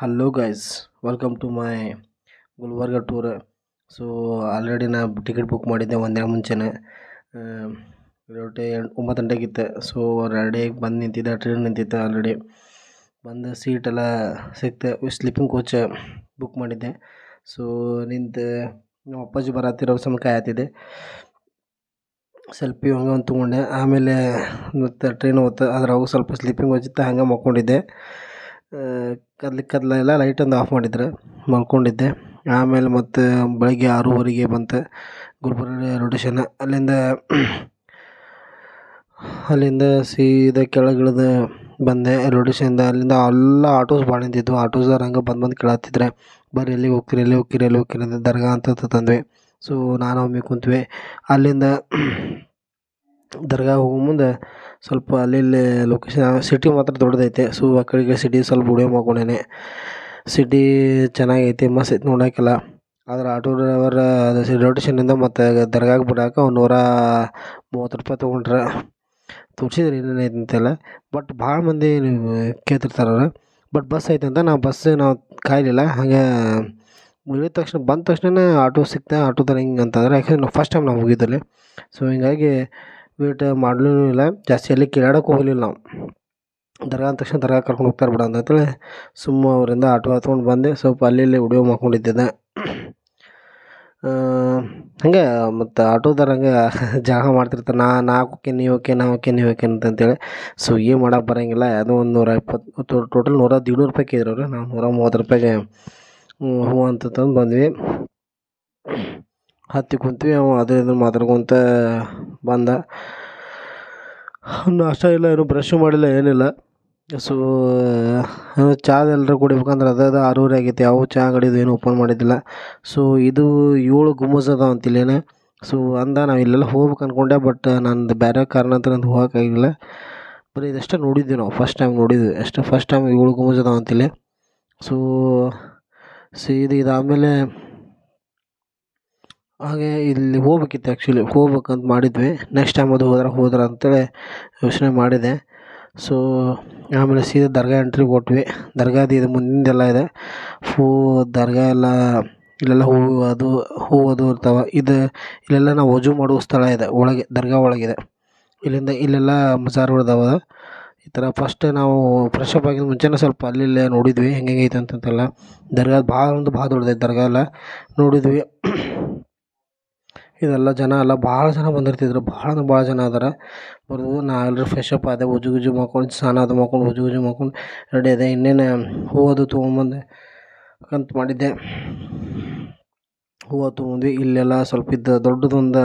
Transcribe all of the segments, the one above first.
Hello guys, welcome to my Gulbarga tour. So already ನಾ ticket book ಮಾಡಿದ್ದೆ ಒಂದಿನ ಮುಂಚೆನೇ. ರೇಟೆ 9 ಗಂಟೆಗಿತ್ತು. ಸೊ ರೆಡಿಯಾಗಿ ಬಂದು ನಿಂತಿದ್ದೆ, ಟ್ರೈನ್ ನಿಂತಿತ್ತು ಆಲ್ರೆಡಿ. ಬಂದು ಸೀಟೆಲ್ಲ ಸಿಕ್ತು. ಸ್ಲೀಪಿಂಗ್ ಕೋಚ್ ಬುಕ್ ಮಾಡಿದ್ದೆ. ಸೊ ನಿಂತು ನಮ್ಮ ಅಪ್ಪಾಜಿ ಬರತ್ತಿರೋ ಸಮಯ ಕಾಯತ್ತಿದ್ದೆ. ಸೆಲ್ಫಿ ಹಂಗೆ ಒಂದು ತೊಗೊಂಡೆ. ಆಮೇಲೆ ಮತ್ತು ಟ್ರೈನ್ ಹೋಯ್ತು. ಅದ್ರಾಗ ಸ್ವಲ್ಪ ಸ್ಲೀಪಿಂಗ್ ಕೋಚಿತ್ತು, ಹಂಗೆ ಮಲ್ಕೊಂಡಿದ್ದೆ. ಕತ್ಲೆಲ್ಲ ಲೈಟ್ ಒಂದು ಆಫ್ ಮಾಡಿದ್ರು, ಮಲ್ಕೊಂಡಿದ್ದೆ. ಆಮೇಲೆ ಮತ್ತು ಬೆಳಗ್ಗೆ 6:30ಗೆ ಬಂತು ಗುಲ್ಬರ್ಗ ರೈಲ್ವೆ ಅಲ್ಲಿಂದ ಸೀದಾ ಕೆಳಗಿಳಿದು ಬಂದೆ ರೈಲ್ವೆ ಸ್ಟೇಷನ್ದ. ಅಲ್ಲಿಂದ ಎಲ್ಲ ಆಟೋಸ್ ಭಾಳ ನಿಂತಿದ್ವು. ಆಟೋಸ್ದವ್ರು ಹಂಗೆ ಬಂದು ಕೇಳತ್ತಿದ್ರೆ, ಬರ್ರಿ ಎಲ್ಲಿಗೆ ಹೋಗ್ತೀರಿ ಅಂತ. ದರ್ಗಾ ಅಂತ ತಂದ್ವಿ. ಸೊ ನಾನು ಒಮ್ಮೆ ಕುಂತ್ವಿ. ಅಲ್ಲಿಂದ ದರ್ಗಾ ಹೋಗೋ ಮುಂದೆ ಸ್ವಲ್ಪ ಅಲ್ಲಿ ಲೊಕೇಶನ್ ಸಿಟಿ ಮಾತ್ರ ದೊಡ್ಡದೈತೆ. ಸೊ ಆ ಕಡೆಗೆ ಸಿಟಿ ಸ್ವಲ್ಪ ವಿಡಿಯೋ ಮಾಡ್ಕೊಂಡೇನೆ. ಸಿಟಿ ಚೆನ್ನಾಗೈತಿ, ಮಸ್ತ್ ಐತೆ ನೋಡೋಕ್ಕೆಲ್ಲ. ಆದ್ರೆ ಆಟೋ ಡ್ರೈವರ್ ಅದು ರೈಲ್ವೆ ಸ್ಟೇಷನಿಂದ ಮತ್ತು ದರ್ಗಾಗೆ ಬಿಡಾಕೆ ₹130 ತೊಗೊಂಡ್ರೆ. ತೋರಿಸಿದ್ರೆ ಏನೇನೈತೆ ಅಂತೆಲ್ಲ. ಬಟ್ ಭಾಳ ಮಂದಿ ಕೇಳ್ತಿರ್ತಾರೆ ಅವ್ರು. ಬಟ್ ಬಸ್ ಐತೆ ಅಂತ ನಾವು ಕಾಯಲಿಲ್ಲ. ಹಾಗೆ ಇಳಿದ ತಕ್ಷಣ ಬಂದ ತಕ್ಷಣ ಆಟೋ ಸಿಕ್ತೆ. ಆಟೋದವ್ರು ಹಿಂಗೆ ಅಂತಂದ್ರೆ, ಯಾಕಂದ್ರೆ ನಾವು ಫಸ್ಟ್ ಟೈಮ್ ನಾವು ಹೋಗಿದ್ದಲ್ಲಿ. ಸೊ ಹಿಂಗಾಗಿ ವೇಟ್ ಮಾಡಲೂ ಇಲ್ಲ ಜಾಸ್ತಿ. ಅಲ್ಲಿ ಕೇಳೋಕೆ ಹೋಗಲಿಲ್ಲ ನಾವು. ದರ್ಗಾ ಅಂದ ತಕ್ಷಣ ದರ್ಗಾ ಕರ್ಕೊಂಡು ಹೋಗ್ತಾರೆ ಬಿಡ ಅಂತೇಳಿ ಸುಮ್ಮ ಅವರಿಂದ ಆಟೋ ಹತ್ಕೊಂಡು ಬಂದೆ. ಸ್ವಲ್ಪ ಅಲ್ಲಿ ವಿಡಿಯೋ ಮಾಡ್ಕೊಂಡಿದ್ದೆ. ಹಾಗೆ ಮತ್ತು ಆಟೋದವ್ರು ಹಂಗೆ ಜಗಳ ಮಾಡ್ತಿರ್ತಾರೆ. ನಾ ಹೋಕ್ಕೇನ್ ನೀವು ಹೋಕ್ಕೇನ್ ಅಂತಂತೇಳಿ. ಸೊ ಏನು ಮಾಡೋಕೆ ಬರೋಂಗಿಲ್ಲ. ಯಾವುದೋ ಒಂದು ₹120 ಟೋಟಲ್ ₹100 ಕೇಳಿದ್ರು ಅವರು. ನಾವು ₹130ಗೆ ಹ್ಞೂ ಅಂತಂದು ಬಂದ್ವಿ. ಹತ್ತಿ ಕುಂತ್ವಿ. ಅವ ಅದು ಇದು ಮಾತಾಡ್ಕೊತ ಬಂದ. ನಾಷ್ಟ ಇಲ್ಲ, ಏನು ಬ್ರಷ್ ಮಾಡಿಲ್ಲ, ಏನಿಲ್ಲ. ಸೊ ಚಾದ ಎಲ್ಲರೂ ಕುಡಿಬೇಕಂದ್ರೆ ಅದು 6:30 ಆಗೈತಿ. ಯಾವ ಚಹಾ ಅಂಗಡಿದು ಏನು ಓಪನ್ ಮಾಡಿದ್ದಿಲ್ಲ. ಸೊ ಇದು 7 ಗುಮ್ಮಸ್ ಅದಾವ ಅಂತಿಲ್ಲೇನೆ. ಸೊ ನಾವು ಇಲ್ಲೆಲ್ಲ ಹೋಗ್ಬೇಕು ಅಂದ್ಕೊಂಡೆ. ಬಟ್ ನಂದು ಬೇರೆ ಕಾರಣಾಂತರ ನಂದು ಹೋಗೋಕ್ಕಾಗಿಲ್ಲ. ಬರೀ ಇದಷ್ಟೇ ನೋಡಿದ್ವಿ ನಾವು. ಫಸ್ಟ್ ಟೈಮ್ ನೋಡಿದ್ವಿ ಅಷ್ಟೇ. ಫಸ್ಟ್ ಟೈಮ್ 7 ಗುಮ್ಮಸ್ ಅದಾವ ಅಂತಿಲ್ಲಿ. ಸೊ ಇದಾದಮೇಲೆ ಹಾಗೆ ಇಲ್ಲಿ ಹೋಗ್ಬೇಕಿತ್ತು. ಆ್ಯಕ್ಚುಲಿ ಹೋಗ್ಬೇಕಂತ ಮಾಡಿದ್ವಿ. ನೆಕ್ಸ್ಟ್ ಟೈಮ್ ಅದು ಹೋದ್ರೆ ಅಂತೇಳಿ ಯೋಚನೆ ಮಾಡಿದೆ. ಸೊ ಆಮೇಲೆ ಸೀದಾ ದರ್ಗಾ ಎಂಟ್ರಿ ಕೊಟ್ವಿ. ದರ್ಗಾದ ಇದು ಮುಂದಿಂದೆಲ್ಲ ಇದೆ. ದರ್ಗಾ ಎಲ್ಲ ಇಲ್ಲೆಲ್ಲ ಹೂವು ಇರ್ತಾವೆ. ಇಲ್ಲೆಲ್ಲ ನಾವು ವಜು ಮಾಡುವ ಸ್ಥಳ ಇದೆ ಒಳಗೆ, ದರ್ಗಾ ಒಳಗಿದೆ. ಇಲ್ಲೆಲ್ಲ ಮಜಾರ್ಗಳು ಇದಾವೆ. ಈ ಥರ ಫಸ್ಟ್ ನಾವು ಫ್ರೆಶ್ ಅಪ್ ಆಗಿದ ಮುಂಚೆನೇ ಸ್ವಲ್ಪ ಅಲ್ಲಿ ನೋಡಿದ್ವಿ ಹೆಂಗೆ ಐತೆ ಅಂತಂತೆಲ್ಲ. ದರ್ಗಾ ಭಾಳ ದೊಡ್ಡದೈತೆ. ದರ್ಗಾ ಎಲ್ಲ ನೋಡಿದ್ವಿ. ಇದೆಲ್ಲ ಜನ ಎಲ್ಲ ಭಾಳ ಜನ ಬಂದಿರ್ತಿದ್ರು. ಭಾಳ ಜನ ಅದಾರೆ. ನಾ ಎಲ್ಲರೂ ಫ್ರೆಶ್ ಅಪ್ ಆದೆ. ವಜು ಮಾಡ್ಕೊಂಡು ಸ್ನಾನ ಅದು ಮಾಡ್ಕೊಂಡು ವಜು ಮಾಡ್ಕೊಂಡು ರೆಡಿ ಆದೆ. ಇನ್ನೇನು ಹೂವು ತೊಗೊಂಬಂದೆ ಅಂತ ಮಾಡಿದ್ದೆ. ಹೂವು ತೊಗೊಂಡ್ವಿ. ಇಲ್ಲೆಲ್ಲ ಸ್ವಲ್ಪ ದೊಡ್ಡದೊಂದು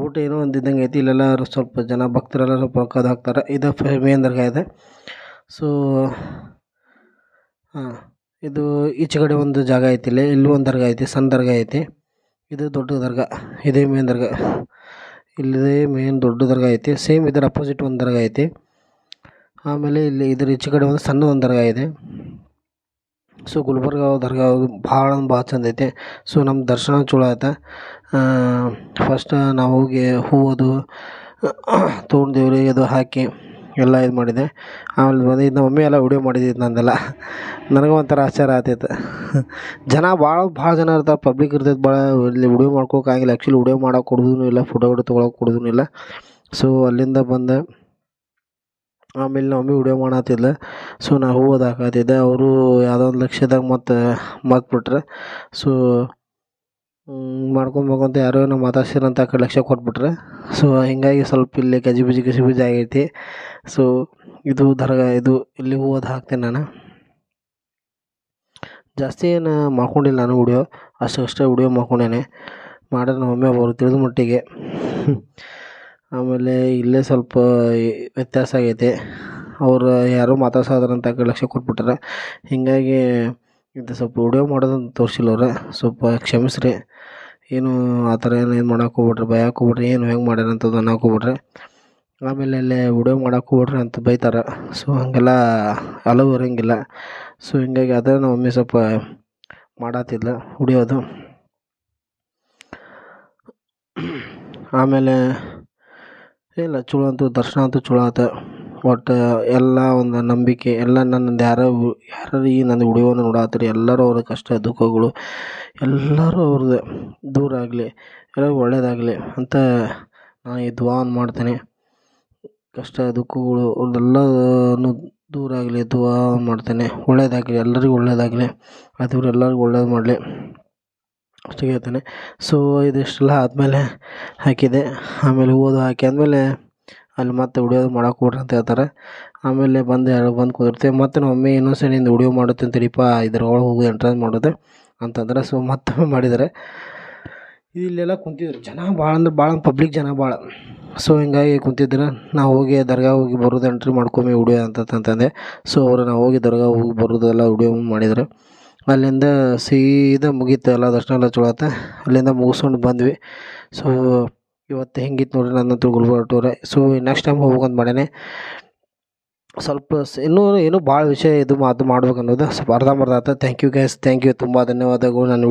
ಬೋಟ್ ಏನೋ ಒಂದು ಇದ್ದಂಗೆ ಐತಿ. ಇಲ್ಲೆಲ್ಲ ಸ್ವಲ್ಪ ಜನ ಭಕ್ತರೆಲ್ಲ ಸ್ವಲ್ಪ ರೊಕ್ಕ ಹಾಕ್ತಾರೆ. ಇದು ಮೇನ್ ದರ್ಗಾ ಇದೆ. ಸೊ ಇದು ಈಚೆ ಕಡೆ ಒಂದು ಜಾಗ ಐತಿ. ಇಲ್ಲೂ ಒಂದು ದರ್ಗಾ ಐತಿ, ಸಣ್ಣ ದರ್ಗಾ ಐತಿ. ಇದು ದೊಡ್ಡ ದರ್ಗಾ, ಇದೇ ಮೇನ್ ದರ್ಗಾ. ಇಲ್ಲಿದೆ ಮೇನ್ ದೊಡ್ಡ ದರ್ಗಾ ಐತಿ. ಸೇಮ್ ಇದರ ಅಪೋಸಿಟ್ ಒಂದು ದರ್ಗಾ ಐತಿ. ಆಮೇಲೆ ಇದ್ರ ಈಚೆ ಕಡೆ ಒಂದು ಸಣ್ಣದೊಂದು ದರ್ಗಾ ಇದೆ. ಸೊ ಗುಲ್ಬರ್ಗ ದರ್ಗಾ ಭಾಳ ಚಂದ ಐತೆ. ಸೊ ನಮ್ಮ ದರ್ಶನ ಚಲೋ ಆಯ್ತು. ಫಸ್ಟ್ ನಾವು ಹೋಗಿ ಹೂವು ತೊಗೊಂಡೇವ್ರಿ. ಅದು ಹಾಕಿ ಎಲ್ಲ ಇದು ಮಾಡಿದೆ. ಆಮೇಲೆ ಬಂದು ನಮ್ಮ ಮಮ್ಮಿ ಎಲ್ಲ ವಿಡಿಯೋ ಮಾಡಿದ್ದು ನಂದೆಲ್ಲ. ನನಗೆ ಒಂಥರ ಆಶ್ಚರ್ಯ ಆಗ್ತೈತೆ. ಜನ ಭಾಳ ಜನ ಇರ್ತಾರೆ, ಪಬ್ಲಿಕ್ ಇರ್ತೈತೆ ಭಾಳ. ಇಲ್ಲಿ ವಿಡಿಯೋ ಮಾಡ್ಕೋಕ್ಕಾಗಿಲ್ಲ. ಆ್ಯಕ್ಚುಲಿ ವಿಡಿಯೋ ಮಾಡೋಕೆ ಕೊಡೋದೂ ಇಲ್ಲ, ಫೋಟೋ ತೊಗೊಳಕ್ಕೆ ಕೊಡೋದೂ ಇಲ್ಲ. ಸೊ ಅಲ್ಲಿಂದ ಬಂದೆ. ಆಮೇಲೆ ನಮ್ಮ ಮಮ್ಮಿ ವಿಡಿಯೋ ಮಾಡತ್ತಿದ್ಲು. ಸೊ ನಾ ಹೂವು ಹಾಕತ್ತಿದ್ದೆ. ಅವರು ಯಾವುದೋ ಒಂದು ಲಕ್ಷ್ಯದಾಗ ಮತ್ಬಿಟ್ರೆ. ಸೊ ಮಾಡ್ಕೊಂತ ಯಾರೋ ಏನೋ ಮಾತಾಡ್ಸಿರಂತ ಆ ಕಡೆ ಲಕ್ಷ್ಯ ಕೊಟ್ಬಿಟ್ರೆ. ಸೊ ಹೀಗಾಗಿ ಸ್ವಲ್ಪ ಇಲ್ಲಿ ಗಜಿಬಿಜಿ ಆಗೈತಿ. ಸೊ ಇದು ದರ್ಗಾ. ಇಲ್ಲಿ ಹೂವು ಹಾಕ್ತೇನೆ ನಾನು. ಜಾಸ್ತಿ ಏನು ಮಾಡ್ಕೊಂಡಿಲ್ಲ ನಾನು ವಿಡಿಯೋ. ಅಷ್ಟೇ ವಿಡಿಯೋ ಮಾಡ್ಕೊಂಡೇನೆ. ಮಾಡಿದ್ರೆ ನಮ್ಮ ಮಮ್ಮಿ ಅವರು ತಿಳಿದ ಮಟ್ಟಿಗೆ. ಆಮೇಲೆ ಇಲ್ಲೇ ಸ್ವಲ್ಪ ವ್ಯತ್ಯಾಸ ಆಗೈತೆ. ಅವರು ಯಾರೋ ಮಾತಾಡ್ಸೋದ್ರಂತ ಆ ಕಡೆ ಲಕ್ಷ್ಯ ಕೊಟ್ಬಿಟ್ರೆ. ಹೀಗಾಗಿ ಇದು ಸ್ವಲ್ಪ ವಿಡಿಯೋ ಮಾಡೋದನ್ನು ತೋರಿಸಿಲ್ಲ ಅವ್ರು. ಸ್ವಲ್ಪ ಕ್ಷಮಿಸ್ರಿ. ಏನು ಆ ಥರ ಏನು ಮಾಡೋಕೆ ಹೋಗ್ಬಿಟ್ರೆ, ಭಯಕ್ಕೆ ಹೋಗ್ಬಿಟ್ರೆ, ಏನು ಹೆಂಗೆ ಮಾಡ್ಯಾರ ಅಂತದ್ದು ಅನ್ನೋಕೆ ಹೋಗ್ಬಿಟ್ರೆ. ಆಮೇಲೆ ಅಲ್ಲೇ ವಿಡಿಯೋ ಮಾಡೋಕೆ ಹೋಗ್ಬಿಟ್ರೆ ಅಂತ ಬೈತಾರೆ. ಸೊ ಹಾಗೆಲ್ಲ ಅಲೋ ಇರೋಂಗಿಲ್ಲ. ಸೊ ಹೀಗಾಗಿ ಅದೇ ನಮ್ಮ ಮಮ್ಮಿ ಸ್ವಲ್ಪ ಮಾಡತ್ತಿದ್ಲು ವಿಡಿಯೋದು. ಆಮೇಲೆ ಇಲ್ಲ ಚಲೋ ಅಂತೂ ದರ್ಶನ ಅಂತೂ ಚಲೋ ಆಯ್ತು. ಒಟ್ಟು ಎಲ್ಲ ಒಂದು ನಂಬಿಕೆ ಎಲ್ಲ ನನ್ನದು ಯಾರು ಈ ನನ್ನ ವಿಡಿಯೋವನ್ನು ನೋಡಾತ್ತೀರಿ ಎಲ್ಲರೂ ಅವ್ರ ಕಷ್ಟ ದುಃಖಗಳು ಎಲ್ಲರೂ ಅವ್ರದ್ದು ದೂರ ಆಗಲಿ, ಎಲ್ಲರಿಗೂ ಒಳ್ಳೆಯದಾಗಲಿ ಅಂತ ನಾನು ಈ ದುಆವನ್ನು ಮಾಡ್ತೇನೆ. ಕಷ್ಟ ದುಃಖಗಳು ಅವ್ರದ್ದೆಲ್ಲನೂ ದೂರ ಆಗಲಿ ದುಆ ಮಾಡ್ತೇನೆ. ಒಳ್ಳೆಯದಾಗಲಿ, ಎಲ್ಲರಿಗೂ ಒಳ್ಳೆಯದಾಗಲಿ, ದೇವ್ರು ಎಲ್ಲರಿಗೂ ಒಳ್ಳೇದು ಮಾಡಲಿ ಅಷ್ಟೇ ಹೇಳ್ತೇನೆ. ಸೊ ಇದಿಷ್ಟೆಲ್ಲ ಆದಮೇಲೆ ಹಾಕಿದೆ. ಆಮೇಲೆ ಹೂವು ಹಾಕಿ ಆದಮೇಲೆ ಅಲ್ಲಿ ಮತ್ತೆ ವಿಡಿಯೋ ಮಾಡಕ್ಕೆ ಹೋಗ್ರಿ ಅಂತ ಹೇಳ್ತಾರೆ. ಆಮೇಲೆ ಬಂದು ಕುದಿರ್ತೀವಿ. ಮತ್ತು ನಮ್ಮ ಮಮ್ಮಿ ಇನ್ನೊಂದು ಸಲ ನಿಂದು ವಿಡಿಯೋ ಮಾಡುತ್ತೀನಿ ತಡಿಪ ಇದ್ರೊಳಗೆ ಹೋಗಿ ಎಂಟ್ರೆನ್ಸ್ ಮಾಡೋದು ಅಂತಂದ್ರೆ. ಸೊ ಮತ್ತೊಮ್ಮೆ ಮಾಡಿದ್ದಾರೆ. ಇಲ್ಲೆಲ್ಲ ಕುಂತಿದ್ರು ಜನ ಭಾಳ ಅಂದ್ರೆ ಭಾಳ ಪಬ್ಲಿಕ್ ಜನ ಭಾಳ. ಸೊ ಹಿಂಗಾಗಿ ಕುಂತಿದ್ರು. ನಾವು ಹೋಗಿ ದರ್ಗಾ ಹೋಗಿ ಬರೋದು ಎಂಟ್ರಿ ಮಾಡ್ಕೊಂಬಿ ವಿಡಿಯೋ ಅಂತಂದೆ. ಸೊ ಅವರು ನಾವು ಹೋಗಿ ದರ್ಗಾ ಹೋಗಿ ಬರೋದೆಲ್ಲ ವಿಡಿಯೋ ಮಾಡಿದ್ರು. ಅಲ್ಲಿಂದ ಸೀದಾ ಮುಗೀತು ಎಲ್ಲ ದರ್ಶನ ಎಲ್ಲ ಚಲೋ ಆತ. ಅಲ್ಲಿಂದ ಮುಗಿಸ್ಕೊಂಡು ಬಂದ್ವಿ. ಸೊ ಇವತ್ತು ಹೆಂಗಿತ್ತು ನೋಡಿರಿ ನನ್ನಂತೂ Gulbarga tour. So next time ಹೋಗ್ಬೇಕಂತ ಮಾಡೇನಿ. ಸ್ವಲ್ಪ ಇನ್ನೂ ಭಾಳ ವಿಷಯ ಇದು ಮಾತು ಮಾಡ್ಬೇಕು ಅನ್ನೋದು ಸ್ವಲ್ಪ ಅರ್ಧಂಬರ್ಧ ಆಯ್ತು. Thank you guys, thank you, ತುಂಬ ಧನ್ಯವಾದಗಳು. ನಾನು